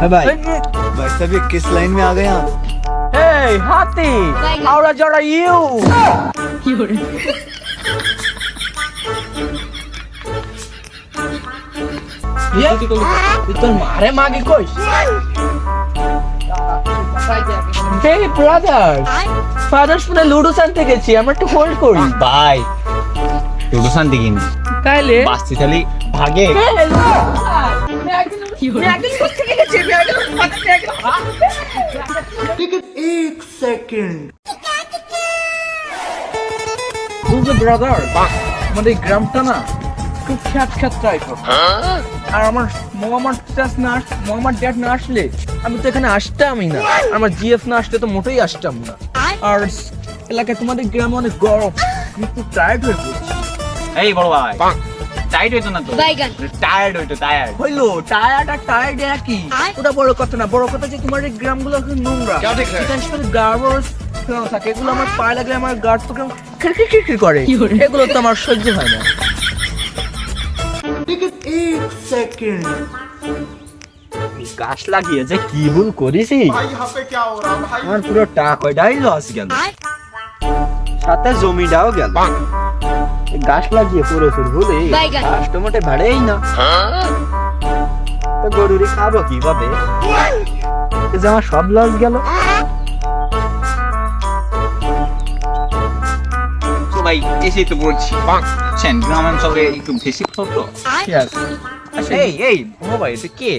है भाई सभी किस लाइन में आ गए आप? Hey, Hathi! How are you? তোর মারে মাগে কইস Hey brother, ফাদার্স ফোনে লুডো আনতে গেছি, আমরা একটু হোল্ড করি। ভাই লুডো শান্তি কিনি তাইলে বাস্তি খালি ভাগে। ব্রাদার আমাদের গ্রামটা না খুব খ্যাত টাইপ, আর আমার মোহাম্মদ ড্যাড না আসলে আমি তো এখানে আসতামই না, আমার জিএফ না আসলে তো মোটেই আসতাম না। আর এলাকায় তোমাদের গ্রামে অনেক গরম, আমি খুব টায়ার্ড হয়ে পড়ছি। এই বড় ভাই টাইট হইতো না তো, টায়ার্ড হইতো টায়ার্ড হইলো টায়ার্ড আর টায়ার্ড একই, ওটা বড় কথা না। বড় কথা যে তোমার এই গ্রামগুলো এখন নোংরা, বিশেষ করে গার্বস থাকে, এগুলো আমার পায়ে লাগলে আমার গার্ড তো খিরখির করে, এগুলো তো আমার সহ্য হয় না। গাছ লাগিয়ে যে কি ভুল করেছি, আমার পুরো টাকাটাই লস গেল, সাথে জমিটাও গেল। গাছ লাগিয়ে পুরো ভুলে গাছ তো মোটে বাড়েই না, তো গরুরি খাবো কিভাবে, যে আমার সব লস গেল। তো ভাই এসেই তো বলছি গ্রামাঞ্চলে একটু বেশি তো। এই ও ভাই এটা কে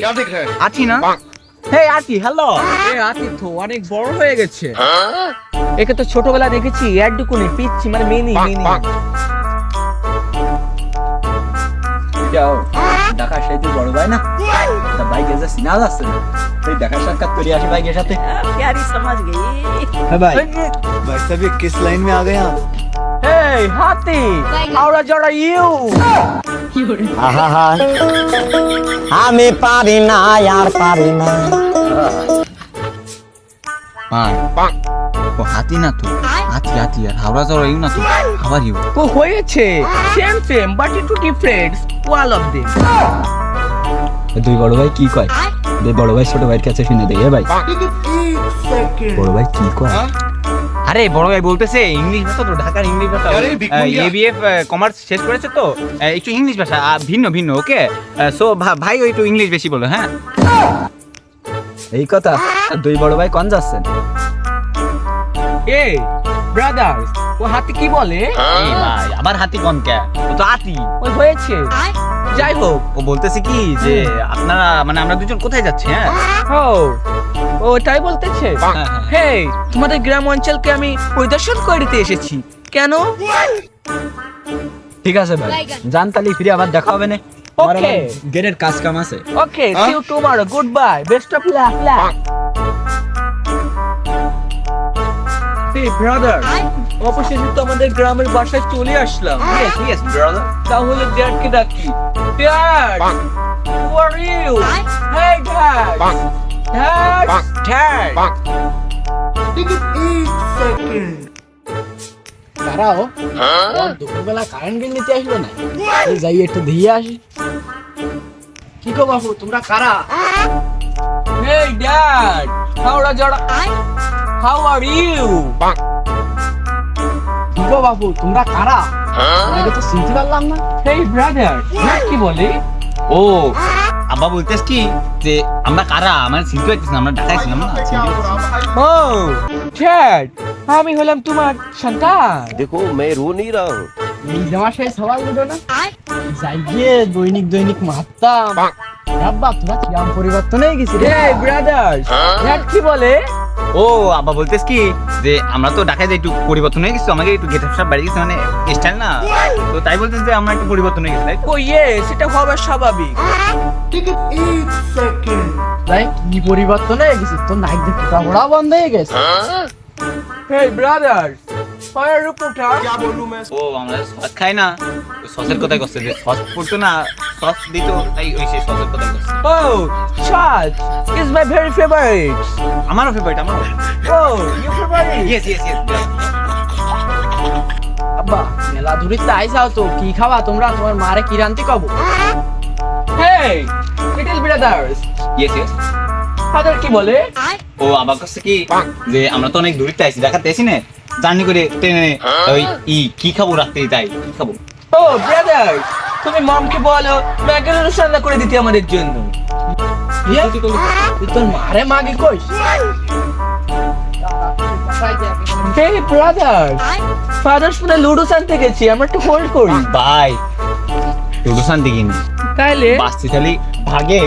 আছি না? হেই আতি, হ্যালো। এই আতি তো অনেক বড় হয়ে গেছে, একে তো ছোটবেলা দেখেছি এডুকুনি পিচ্ছি, মানে মিনি যাও দেখা সাথে বড় ভাই না, তা বাইকে যাচ্ছি না যাচ্ছে না, তুই দেখা সাক্ষাৎ করে আসি বাইকের সাথে। प्यारी समझ गई। है भाई सभी किस लाइन में आ गए आप? Hey Hathi, how are you? আমি পারি না আর পারি না। ও হাতি না তো, হাতি আর হাওড়া যাওয়া ইউ না তো, আবার ইউ তো হয়েছে সেম বাট একটু ডিফারেন্স, ওয়াল অফ দেম। দুই বড় ভাই কি কয়, দুই বড় ভাই ছোট ভাইয়ের কাছে শুনে দেই। ভাই বড় ভাই কি কয়? আরে বড় ভাই বলতেছে ইংলিশ ভাষা তো, ঢাকার ইংলিশ ভাষা, এবিএফ কমার্স শেষ করেছে তো, একটু ইংলিশ ভাষা ভিন্ন ওকে। সো ভাই ওই একটু ইংলিশ বেশি বলো। হ্যাঁ এই কথা। দুই বড় ভাই কোন যাচ্ছেন? এই ব্রাদার্স, ও হাতি কি বলে? এই ভাই আবার হাতি কোন কে, ও তো হাতি। ওই হয়েছে, যাই হোক ও বলতেছে কি যে আপনারা মানে আমরা দুজন কোথায় যাচ্ছি? হ্যাঁ ও ওটাই বলতেছে। হেই তোমাদের গ্রাম অঞ্চলকে আমি পরিদর্শন করতে এসেছি। কেন? ঠিক আছে ভাই, জান তালি ফিরে আবার দেখা হবে না। ওকে গেটের কাজ কাম আছে। Okay see you tomorrow, good bye, best of luck. এই ব্রাদার অবশেষে তো আমাদের গ্রামের বাসায় চলে আসলাম। Yes brother. তাহলে ড্যাডকে ডাকি। Dad, who are you? Hey dad, dad. দাঁড়াও, দুপুরবেলা কারেন্ট বিল নিতে আসলো না, এই যাই একটু দিয়ে আসি। কি গো বাবু, তোমরা কারা? হেই ড্যাড, হাউ আর ইউ? কি গো বাবু, তোমরা কারা? আগে তো চিনতে পারলাম না। হেই ব্রাদার, কি বলে? ও আব্বা বলতেছ কি যে আমরা কারা, মানে চিনতে পারতেছ না, আমরা ঢাকায় ছিলাম না। ও ড্যাড, আমি হলাম তোমার সন্তান। देखो मैं रो नहीं रहा हूँ। এই জামা সেই সবাই বুঝো না, যাই গিয়ে দৈনিক মারতাম। আব্বা তোরা কিরাম পরিবর্তন হয়ে গেছি রে। হেই ব্রাদার, ড্যাড কি বলে? ও আব্বা বলতেছ কি যে আমরা তো ঢাকায় যে একটু পরিবর্তন হয়ে গেছি, আমাকে একটু গেট সব বাড়ি গেছে, মানে স্টাইল না, তো তাই বলতেছ যে আমরা একটু পরিবর্তন হয়ে গেছি। ও সেটা হবে স্বাভাবিক। তাই কি পরিবর্তন হয়ে গেছি, তোর নাইট দেখতে পড়া বন্ধ হয়ে গেছে। Hey brother, fire reporter. ও আমরা সস খাই না, সসের কথাই করছে যে সস পড়তো না, সস দিত, তাই ওই সে সসের কথাই করছে। ও শাজ ইজ মাই ভেরি ফেভারিট। আমারও ফেভারিট, আমারও। ও ইউর ফেভারিট? ইয়েস আব্বা মেলা দূরিতে আইসাও তো, কি খাওয়া তোমরা? তোমার মারে কি রান্তি কব? হেই লিটল ব্রাদার্স, ইয়েস ফাদার কি বলে? ও আবার কাছে কি যে আমরা তো অনেক দূরে আইছি দেখাতে আসি না জার্নি করে ট্রেনে ওই কি খাবো রাত্রে তাই কি খাবো। ও ব্রাদার, তুমি মমকে বলো ম্যাকারোনি রান্না করে দিতে আমাদের জন্য। তুই তোর মারে মাগে কইস? হে ব্রাদার, ফাদার শুনে লুডো আনতে গেছি, আমরা একটু হোল্ড করি। ভাই লুডো শান্তি কিনি তাইলে বাসছি খালি ভাগে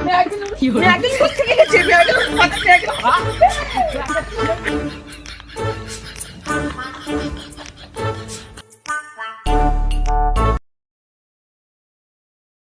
ম্যাকারোনি কোথা থেকে গেছে?